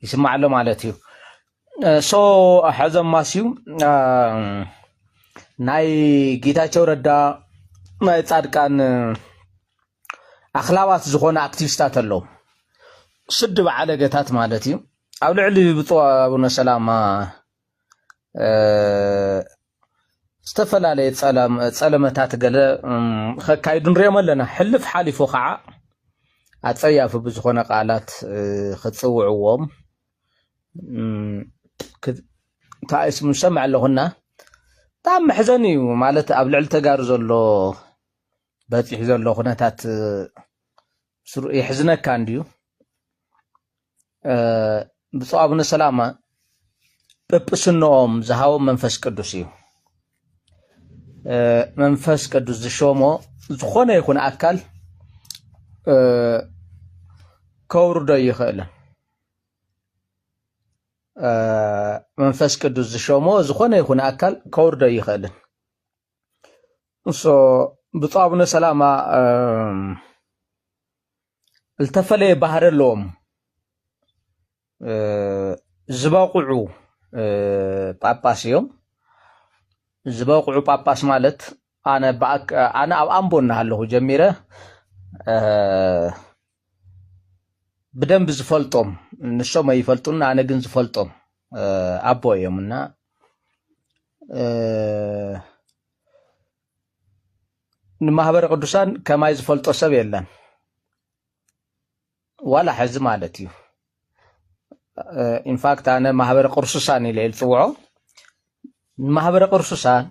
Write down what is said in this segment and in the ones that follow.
يسمع له مالتي سو حزم ماسيو ناي جيتاچو ردا ناي ጻድቃን أخلاوات زخون أكتيفستات اللو سد بعلى جتات مالتي أو لعلي بطوا أبونا سلام استفل عليه تسلمتات قال كايدن ريمل لنا حلف حالي فوقع أتفيا في بزخون قالات ختصوعوهم تايس مسمع لهنا تام حزني مالت أبلع التجارز اللو باتي حزن لو خناتات يحزنك كان ديو بصواب السلامة ببسنوم زهاو منفس قدسيو منفس قدس زشومو زخونه يكون أكل كور دا يخيل منفس قدس زشومو زخونه يكون أكل كور دا يخيل بطابنا سلامة التفلي بحر اللوم زباقعو باباسيوم زباقعو باباس مالت أنا أو أمبونا هلو جميرة بدن بزفلتهم نشو ما يفلتون أنا جن زفلتهم أبو يومنا المحبر قدسان كما يزفلتو سب يلن ولا حز مالتي in fact أنا محبر قرصوسان اللي الثوعو محبر قرصوسان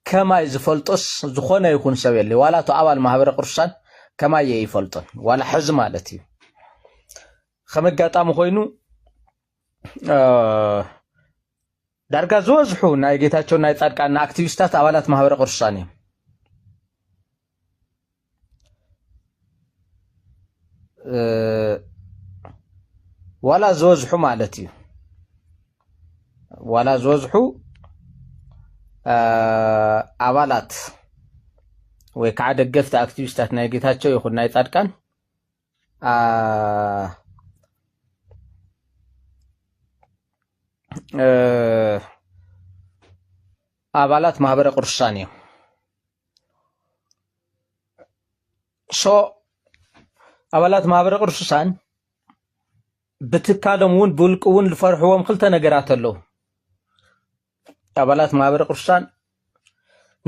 كما يزفلتوس زخونه يكون سب يلي ولا تعوال محبر قرصوسان كما يفلتون ولا حز مالتي خمقاطام خوينو دارغا زوزحو ناي ጌታቸው ናይ ጻድቃን አክቲቪስታት አባላት ማህበረ ቅዱሳን ولا زوزحو مالتي ولا زوزحو አባላት ወይ ካደገፍታ አክቲቪስታት ናይ ጌታቸው ይኹን ናይ ጻድቃን አባላት ማህበረ ቅዱሳን አባላት ማህበረ ቅዱሳን بتكالمون بولقون الفرحوم خلته ነገራት አለው አባላት ማህበረ ቅዱሳን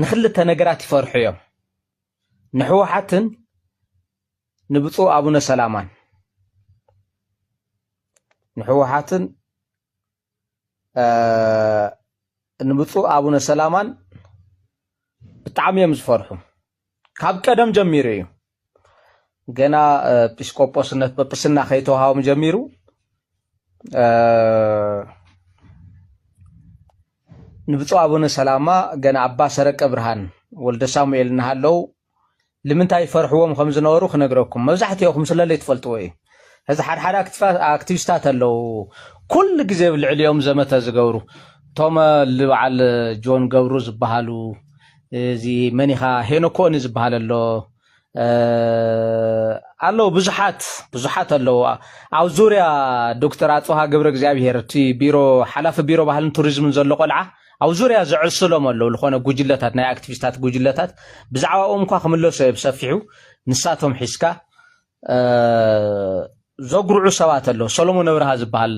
ንخلته ነገራት ይፈርሑ እዮም ንሕወሓትን ንብፁዕ አቡነ ሰላማን ንሕወሓትን ንብፁዕ አቡነ ሰላማን ብጣዕሚ እዮም ዝፈርሑ ካብ ቀደም ጀሚሩ እዩ ገና ጲስቆጶስነት ጵጵስና ከይተዋሃቦም ጀሚሩ ንብፁዕ አቡነ ሰላማ ገና አባ ሰረቀ ብርሃን ወልደ ሳሙኤል እናሃለው لمنታይ ፈርሕዎም ከም ዝነበሩ ክነግረኩም መብዛሕትኦም ስለለይ ትፈልጥዎ እዩ እዚ ሓደ አክቲቪስታት አለው ኩል ግዜ ብልዕልዮም ዘመተ ዝገብሩ ቶም ልበዓል ጆን ገብሩ ዝበሃሉ እዚ መኒኻ ሄኖኮን ዝበሃል ኣሎ ብዙሓት ኣለው ኣብ ዙርያ ዶክተር አጽሃ ገብረ እግዚአብሔር እቲ ቢሮ ሓላፊ ቢሮ ባህልን ቱሪዝምን ዘሎ ቆልዓ ኣብ ዙርያ ዝዕስሎም ኣለው ዝኾነ ጉጅለታት ናይ አክቲቪስታት ጉጅለታት ብዛዕባኦም እንኳ ክምለሱ ብሰፊሑ ንሳቶም ሒስካ ዘጉርዑ ሰባት ኣለው ሰሎሞን ኣብርሃ ዝበሃል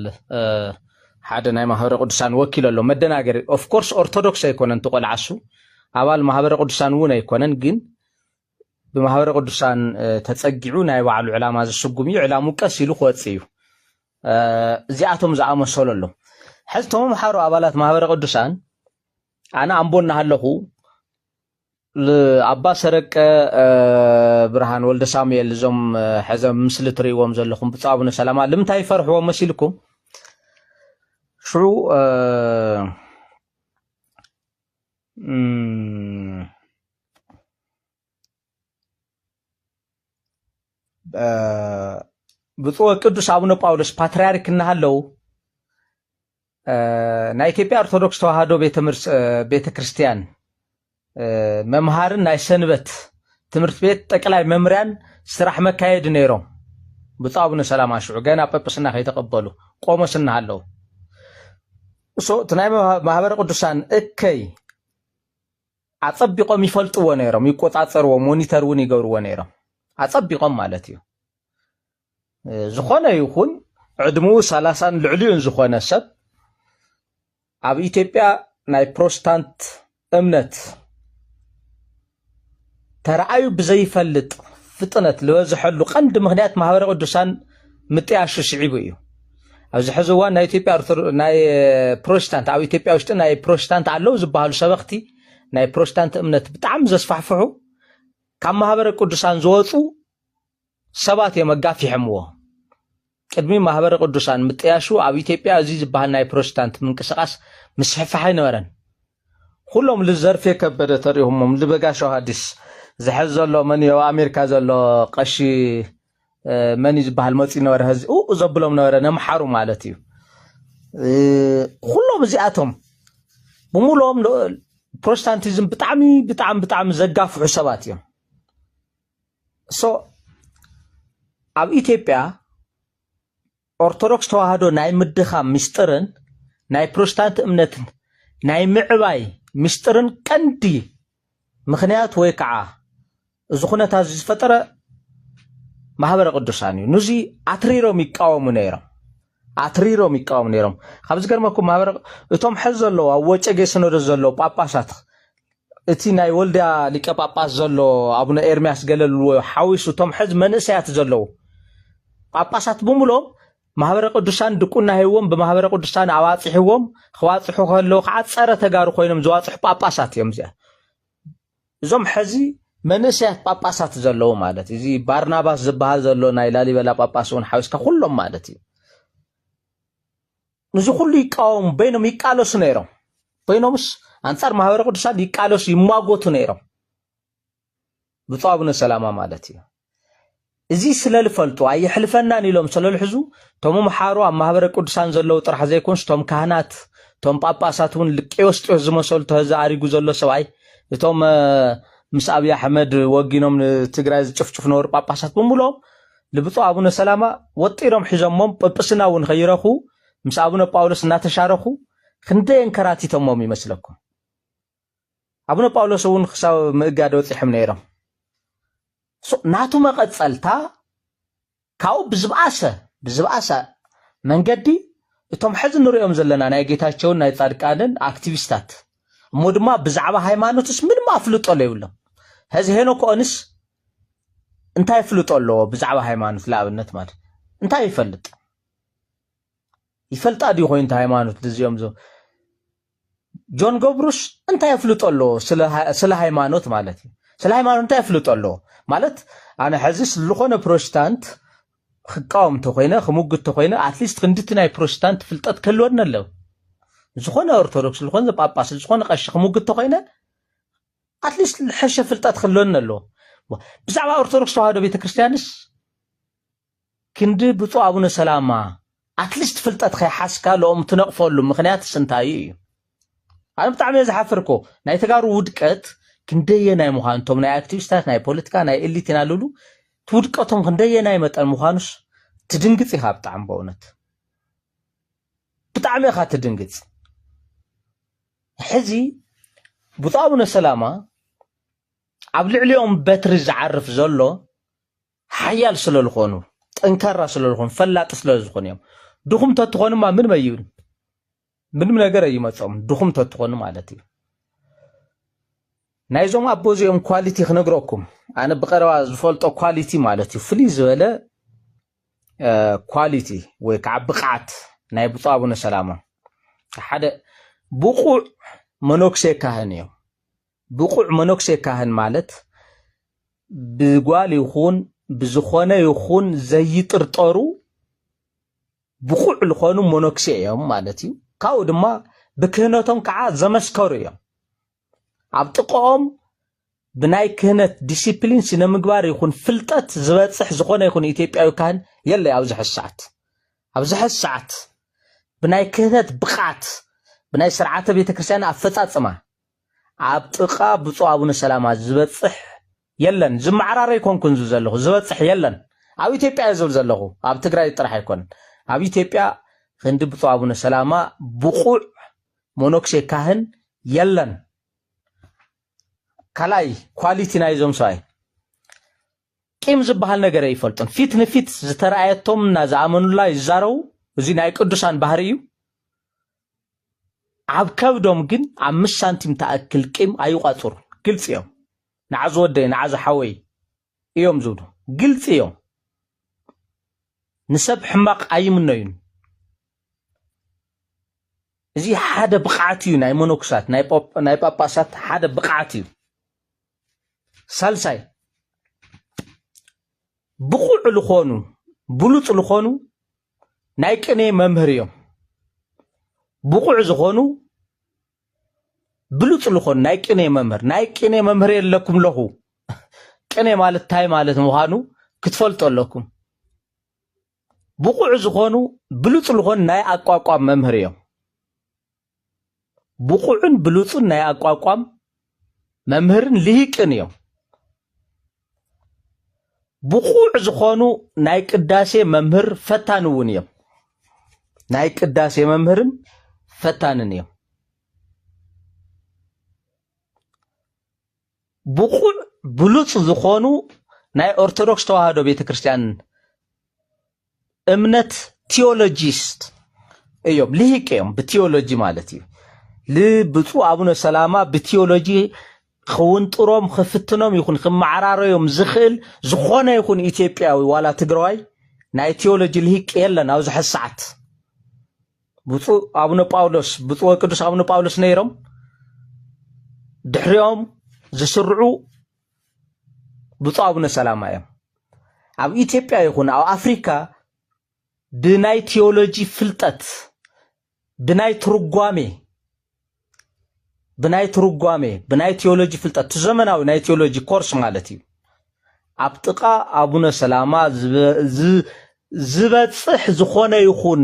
ሓደ ናይ ማህበረ ቅዱሳን ወኪል ኣሎ መደናገሪ ኦፍ ኮርስ ኦርቶዶክስ ኣይኮነን ተቆልዓሱ አባል ማህበረ ቅዱሳን እውን ኣይኮነን ግን بمحبر قدسان تتسجعوا ناي وعلى العلامة السجومي علامة كسيلو خواتسيو زياتهم زعامة سوللو حزتهم محارو أبالات محبر قدسان أنا أمبون هاللهو لأبا سرق برهان ولد ساميل زم حزم مسلتري ومزلكم بتصابون سلامة لم تايفرحوا مسيلكم شو ብፁዕ ቅዱስ አቡነ ጳውሎስ ፓትርያርክ እናሃለው ናይ ኢትዮጵያ ኦርቶዶክስ ተዋህዶ ቤተክርስቲያን መምሃርን ናይ ሰንበት ትምህርት ቤት ጠቅላይ መምሪያን ስራሕ መካየድ ነይሮም بطابنا سلام عشو جانا ببسنا خيتقبلوا قوموا سنة هلو سو تنايم محبر قدسان اكي اطبقوا يفلطوا نيرم يقطعطروا مونيتروا يغوروا نيرم اطبقوا مالتي زخونه يكون عدمو 30 لعليون زخونه سب اب ኢትዮጵያ ናይ ፕሮቴስታንት እምነት ተራአዩ ብዘይፈልጥ ፍጥነት ለወዝሐሉ ቀንድ ምክንያት ማህበረ ቅዱሳን ምጥያሽ ሽዒቡ እዩ ኣብዚ ሕዚ እዋን ናይ ኢትዮጵያ ናይ ፕሮቴስታንት ኣብ ኢትዮጵያ ውሽጥ ናይ ፕሮቴስታንት ኣለው ዝበሃሉ ሰበኽቲ ናይ ፕሮቴስታንት እምነት ብጣዕሚ ዘስፋሕፍሑ ካብ ማህበረ ቅዱሳን ዝወፁ ሰባት የመጋፊሕምዎ ቅድሚ ማህበረ ቅዱሳን ምጥያሹ ኣብ ኢትዮጵያ እዚ ዝበሃል ናይ ፕሮቴስታንት ምንቅስቃስ مسحفة نورن كلهم للزرف يكبر تريهم لبقاشوا هاديس زحز الله من يو أمريكا زلو قشي من يزبه الموتي نور هز أو زبلهم نورن محارو مالتي كلهم زياتهم بمولهم بروتستانتيزم بتعمي زقاف حساباتهم سو أب إثيوبيا أرثوذكس توحدو ناي مدخا مسترن ናይ ፕሮቴስታንት እምነትን ናይ ምዕባይ ምስጥርን ቀንዲ ምክንያት ወይ ከዓ እዚ ኩነታት ዝፈጠረ ማህበረ ቅዱሳን እዩ ንዚ ኣትሪሮም ይቃወሙ ነይሮም ካብዚ ገርመኩም ማህበረ እቶም ሕዝ ዘለዎ ኣብ ወጨጌ ሲኖዶስ ዘለዎ ጳጳሳት እቲ ናይ ወልድያ ሊቀ ጳጳስ ዘሎ አቡነ ኤርሚያስ ገለልዎ ሓዊሱ እቶም ሕዝ መንእሰያት ዘለዎ ጳጳሳት ብምሎም ማህበረ ቅዱሳን ድቁና ህይወም በማህበረ ቅዱሳን አዋጽሕዎም ኸዋጽሑ ከለው ከዓጸረ ተጋሩ ኮይኖም ዝዋጽሑ ጳጳሳት እዮም ዚያ እዞም ሕዚ መንእሰያት ጳጳሳት ዘለዎ ማለት እዚ ባርናባስ ዝበሃል ዘሎ ናይ ላሊበላ ጳጳስውን ሓዊስካ ኩሎም ማለት እዩ ንዚ ኩሉ ይቃወሙ በይኖም ይቃለሱ ነይሮም በይኖምስ አንጻር ማህበረ ቅዱሳን ይቃለሱ ይሟጎቱ ነይሮም ብጣብነ ሰላማ ማለት እዩ እዚ ስለልፈልጡ ኣይሕልፈናን ኢሎም ስለልሕዙ ቶም መሓሩ ኣብ ማህበረ ቅዱሳን ዘለው ጥራሕ ዘይኮንስ ቶም ካህናት ቶም ጳጳሳት እውን ልቄዎስጢዮስ ዝመሰሉ ተዛሪጉ ዘሎ ሰብኣይ እቶም ምስ አብይ አሕመድ ወጊኖም ትግራይ ዝጭፍጭፍ ነውር ጳጳሳት ብምሎም ልብፁዕ አቡነ ሰላማ ወጢሮም ሒዞሞም ጵጵስና እውን ከይረኹ ምስ አቡነ ጳውሎስ እናተሻረኹ ክንደየን ከራቲቶሞም ይመስለኩም አቡነ ጳውሎስ እውን ክሳብ ምእጋድ ወፂሖም ነይሮም ናቱ መቀጸልታ ካው ብዝባሰ መንገዲ እቶም ሕዝ ንሪኦም ዘለና ናይ ጌታቸውን ናይ ጻድቃንን አክቲቪስታት ሞድማ ብዛዕባ ሃይማኖትስ ምንም አፍልጦለ ይብሎም ሕዚ ሄኖክ ኦንስ እንታይ ፍልጦሎ ብዛዕባ ሃይማኖት ለኣብነት ማለት እንታይ ይፈልጣ ዲ ኮይንታ ሃይማኖት ድዚኦም ዞ ጆን ጎብሩስ እንታይ ፍልጦሎ ስለ ሃይማኖት ማለት ስለ ሃይማኖት እንታይ ፍልጦሎ ማለት አነ ሕዚስ ዝኾነ ፕሮቴስታንት ክቃወም ተኮይነ ክሙግት ተኮይነ አትሊስት ክንድት ናይ ፕሮቴስታንት ፍልጠት ከልወድና አለው ዝኾነ ኦርቶዶክስ ዝኾነ ጳጳስ ዝኾነ ቀሽ ክሙግት ተኮይነ አትሊስት ሕሸ ፍልጠት ከልወድና አለው ብዛዕባ ኦርቶዶክስ ተዋህዶ ቤተክርስቲያንስ ክንዲ ብፁዕ አቡነ ሰላማ አትሊስት ፍልጠት ከይሓስካ ሎም ትነቅፈሉ ምክንያት ስንታይ እዩ አነ ብጣዕሚ ዝሓፍርኮ ናይ ተጋሩ ውድቀት ክንደየ ናይ ሙኻንቶም ናይ አክቲቪስታት ናይ ፖለቲካ ናይ ኤሊት ናሉሉ ትውድቀቶም ክንደየ ናይ መጠን ሙኻኑስ ትድንግጽ ይሃ ብጣዕሚ በእውነት ብጣዕሚ ኢኻ ትድንግጽ ሕዚ ብፁዕ አቡነ ሰላማ ኣብ ልዕሊኦም በትሪ ዝዓርፍ ዘሎ ሓያል ስለዝኾኑ ጠንካራ ስለዝኾኑ ፈላጥ ስለዝኾኑ እዮም ድኹም ተትኾኑማ ምንም ነገር አይመጣም ድኹም ተትኾኑ ማለት እዩ ናይዞም አቦዚኦም ኳሊቲ ክነግረኩም አነ በቀረባ ዝፈልጦ ኳሊቲ ማለት እዩ ፍሊ ዝበለ ኳሊቲ ወይ ከዓ ብቃት ናይ ብፁዕ አቡነ ሰላማ ሓደ ብቁዕ መኖክሴ ካህን እዩ ብቁዕ መኖክሴ ካህን ማለት ብጓል ይኹን ብዝኾነ ይኹን ዘይጥርጠሩ ብቁዕ ዝኾኑ መኖክሴ እዮም ማለት እዩ ካው ድማ ብክህነቶም ከዓ ዘመስከሩ እዮም ኣብ ጥቆም ብናይ ክህነት ዲሲፕሊን ስነ ምግባር ይኹን ፍልጠት ዝበጽሕ ዝኾነ ይኹን ኢትዮጵያዊ ካህን የለ ኣብዚ ሕሳዓት ብናይ ክህነት ብቃት ብናይ ስርዓተ ቤተክርስቲያን አፈጻጽማ ኣብ ጥቃ ብፁዕ አቡነ ሰላማ ዝበጽሕ የለን ዝማዕራረ ይኮንኩን ዘለኹ ዝበጽሕ የለን ኣብ ኢትዮጵያ ዝብል ዘለኹ ኣብ ትግራይ ጥራሕ ኣይኮነን ኣብ ኢትዮጵያ ክንዲ ብፁዕ ኣቡነ ሰላማ ብቑዕ ሞኖክሴ ካህን የለን ካልኣይ ኳሊቲ ናይዞም ሰብኣይ ቂም ዝበሃል ነገር ኣይፈልጡን ፊት ንፊት ዝተረኣየቶም እና ዝኣመኑላ ይዛረቡ እዚ ናይ ቅዱሳን ባህሪ እዩ ኣብ ከብዶም ግን 5 ሳንቲም ተኣክል ቂም ኣይቋፅሩ ግልጽ እዮም ንዓዝ ወደይ ንዓዝ ሓወይ እዮም ዝብሉ ግልጽ እዮም ንሰብ ሕማቕ ኣይምነዩን እዚ ሓደ ብቕዓት እዩ ናይ ሞኖክሳት ናይ ጳጳሳት ሓደ ብቕዓት እዩ ሳልሳይ ብቑዕ ዝኾኑ ብሉፅ ዝኾኑ ናይ ቅኔ መምህር እዮም ብቑዕ ዝኾኑ ብሉፅ ዝኾኑ ናይ ቅኔ መምህር የለኩም ለኹ ቅኔ ማለት ታይ ማለት ምዃኑ ክትፈልጡ ኣለኩም ብቑዕ ዝኾኑ ብሉፅ ዝኾኑ ናይ ኣቋቋም መምህር እዮም ብቑዕን ብሉፅን ናይ ኣቋቋም መምህርን ልሂቅን እዮም ብቑዕ ዝኾኑ ናይ ቅዳሴ መምህር ፈታን እውን እዮም ናይ ቅዳሴ መምህርን ፈታንን እዮም ብቑዕ ብሉፅ ዝኾኑ ናይ ኦርቶዶክስ ተዋህዶ ቤተክርስቲያን እምነት ቴዎሎጂስት እዮም ልሂቅ እዮም ብቴዎሎጂ ማለት እዩ ልብፁዕ ኣቡነ ሰላማ ብቴዎሎጂ ክውንጥሮም ክፍትኖም ይኹን ክመዓራረዮም ዝኽእል ዝኾነ ይኹን ኢትዮጵያዊ ዋላ ትግራዋይ ናይ ቴዎሎጂ ልሂቅ የለን ኣብዚ ሕዚ ሰዓት ብፁዕ ኣቡነ ጳውሎስ ብፁዕ ቅዱስ ኣቡነ ጳውሎስ ነይሮም ድሕሪኦም ዝስርዑ ብፁዕ ኣቡነ ሰላማ እዮም ኣብ ኢትዮጵያ ይኹን ኣብ ኣፍሪካ ብናይ ቴዎሎጂ ፍልጠት ብናይ ትርጓሜ ብናይ ቴዎሎጂ ፍልጠት ዘመናዊ ናይ ቴዎሎጂ ኮርስ ማለት እዩ ኣብ ጥቃ ኣቡነ ሰላማ ዝበፅሕ ዝኾነ ይኹን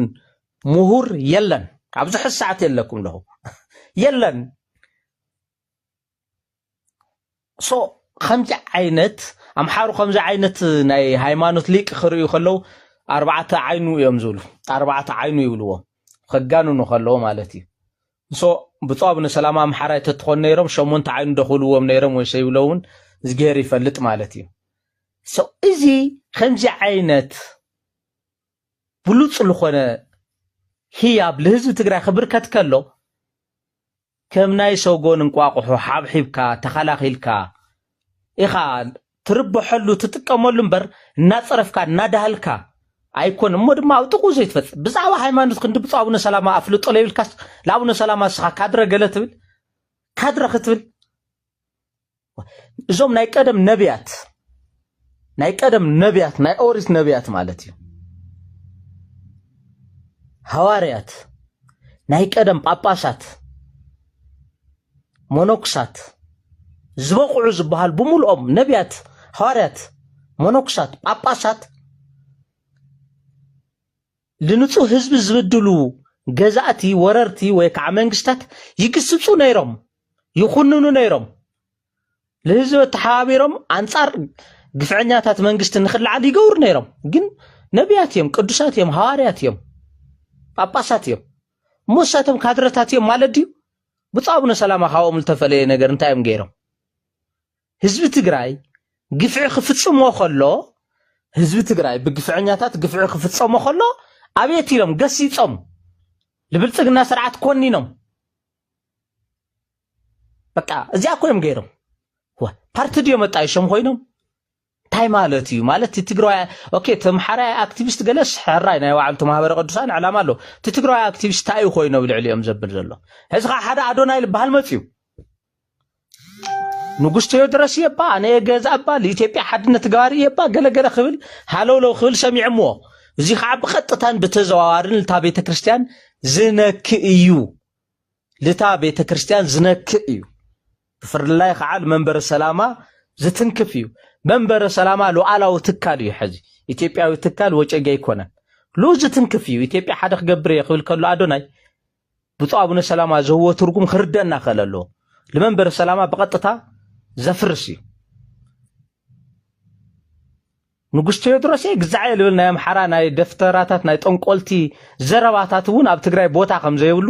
ምሁር የለን ኣብዚ ሕዚ ሰዓት የለኩም ለኹ የለን ሶ ከምዚ ዓይነት ኣምሓሩ ከምዚ ዓይነት ናይ ሃይማኖት ሊቅ ክርእዩ ከለው ኣርባዕተ ዓይኑ እዮም ዝብሉ ኣርባዕተ ዓይኑ ይብልዎ ከጋንኑ ከለዎ ማለት እዩ ሶ ብፁዕ ኣቡነ ሰላማ ኣምሓራይ ተትኾን ነይሮም 8 ዓይኑ ደኽብልዎም ነይሮም ወይ ሰይብለውን ዝገር ይፈልጥ ማለት እዩ ሶ እዚ ከምዚ ዓይነት ብሉፅ ዝኾነ ህያብ ለህዝቢ ትግራይ ክብርከት ከሎ ከም ናይ ሰጎን እንቋቑሖ ሓብሒብካ ተኸላኺልካ ኢኻ ትርበሐሉ ትጥቀመሉ እምበር እናፀረፍካ እናዳህልካ ኣይኮን እሞ ድማ ኣብ ጥቑ ዘይትፈፅም ብዛዕባ ሃይማኖት ክንዲ ብፁዕ ኣቡነ ሰላማ ኣፍልጦ ለይብልካስ ለኣቡነ ሰላማ ስኻ ካድረ ገለ ትብል ካድረ ክትብል እዞም ናይ ቀደም ነቢያት ናይ ኦሪት ነቢያት ማለት እዩ ሃዋርያት ናይ ቀደም ጳጳሳት ሞኖክሳት ዝበቑዑ ዝበሃል ብምልኦም ነቢያት ሃዋርያት ሞኖክሳት ጳጳሳት لنصو حزب زبدلو جزاتي وررتي ويكع منجستات يقصصو نيرم يخننو نيرم لهزب تحابيرم انصار قفعنياتات منجست نخلعل يقور نيرم جن نبياتيم قدساتيم حوارياتيم ጳጳሳትዮም ሙሳቶም ካድረታትዮም ማለት ዲዩ ብጻቡነ ሰላማ ካዎም ልተፈለየ ነገር እንታይም ገይሮም ህዝቢ ትግራይ ግፍዕ ክፍጽሞ ከሎ ህዝቢ ትግራይ ብግፍዕኛታት ግፍዕ ክፍጽሞ ከሎ አቤት ኢሎም ገሲጾም ለብልጽግና ስርዓት ኮኒኖም በቃ እዚያ ኮይም ገይሮም ፓርቲ ዲዮ መጣይሾም ኮይኖም ታይ ማለት እዩ ማለት ትግራይ ኦኬ ተምሐራይ አክቲቪስት ገለስ ሕራይ ናይ ዋዕልቱ ማህበረ ቅዱሳን ዓላማ ኣሎ ትግራይ አክቲቪስት ታይ ኮይኑ ብልዕልዮም ዘብል ዘሎ ህዝኻ ሓደ አዶናይ ልባል መጽዩ ንጉስ ቴዎድሮስ የባ አነ ገዛባ ለኢትዮጵያ ሓድነት ጋሪ የባ ገለገለ ክብል ሃለውለው ክብል ሰሚዕሞ እዚ ከዓ ብቀጥታን በተዘዋዋርን ለታ ቤተክርስቲያን ዝነክ እዩ ለታ ቤተክርስቲያን ዝነክ እዩ ብፍርላይ ከዓ መንበረ ሰላማ ዝትንክፍ እዩ መንበረ ሰላማ ሉዓላው ትካል እዩ ሕዚ ኢትዮጵያዊ ትካል ወጨገ ይኮነን ሉዝ ትንክፍ እዩ ኢትዮጵያ ሓደ ክገብር ይኽብል ከሎ አዶናይ ብፁዕ አቡነ ሰላማ ዘህዎ ትርጉም ክርደና ከለሎ ለመንበረ ሰላማ በቀጥታ ዘፍርስ እዩ ንጉስ ቴዎድሮስ ግዛዕ ልብል ናይ አምሓራ ናይ ደፍተራታት ናይ ጠንቆልቲ ዘረባታት እውን ኣብ ትግራይ ቦታ ከም ዘይብሉ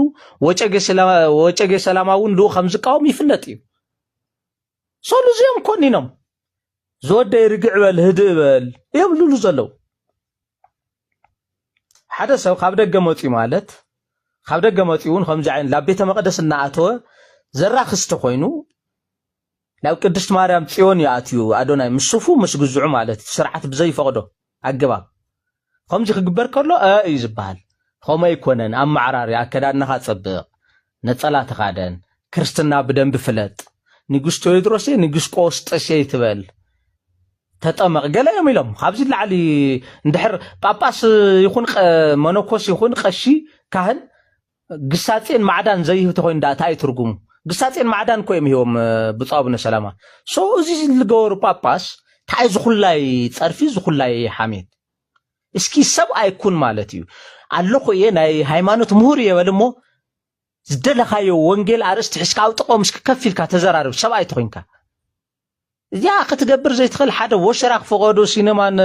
ወጨጌ ሰላማውን ሉ ከም ዝቃወም ይፍለጥ እዩ ሶሉዚዮም ኮኒኖም ዝወደይ ርግዕ በል ህድእ በል ይብሉሉ ዘለው ሓደ ሰብ ካብ ደገ መፅኡ ማለት ካብ ደገ መፅኡን ከምዚ ዓይን ላብ ቤተ መቅደስ እናኣተወ ዘራክስተ ኮይኑ ናብ ቅድስት ማርያም ጽዮን ያትዩ አዶናይ ምስፉ ምስግዝዑ ማለት ስርዓት ብዘይፈቅዶ አገባብ ከምዚ ክግበር ከሎ እዩ ዝባሃል ከመይ ይኮነን አማዕራሪ አከዳድናኻ ጽብቕ ነጸላ ተኻደን ክርስትና በደንብ ፍለጥ ንጉስ ቴዎድሮስ ንጉስ ቆስጠስ ይትበል ተጠመቕ ገለዮም ኢሎም ካብዚ ላዕሊ እንድሕር ጳጳስ ይኹን መነኮስ ይኹን ቀሺ ካህን ግሳጼን ማዕዳን ዘይህብተ ኮይኑ ዳታይ ትርጉሙ ግሳጼን ማዕዳን ኮይም ይዎም ብጻብነ ሰላማ ሶ እዚ ዝልገወሩ ጳጳስ ታይ ዝኹላይ ጸርፊ ዝኹላይ ሓሜት እስኪ ሰብ አይኩን ማለት እዩ ኣለኹ ናይ ሃይማኖት ምሁር የበልሞ ዝደለኻዮ ወንጌል አርስቲ ሕስካው ጥቆም እስኪ ከፊልካ ተዘራርብ ሰብ አይትኾንካ ያ ክትገብር ዘይትኽእል ሓደ ወሽራክ ፈቆዶ ሲነማን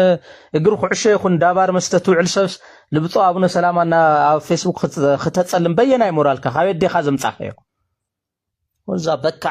እግሩ ኩዕሾ ይኹን ዳባር መስተ ትውዕል ሰብስ ልብጾ አቡነ ሰላማና ኣብ ፌስቡክ ከተጸልም በየናይ ሞራልካ ካብ ዴኻ ዘምጻፈዮ ወዛ በቃ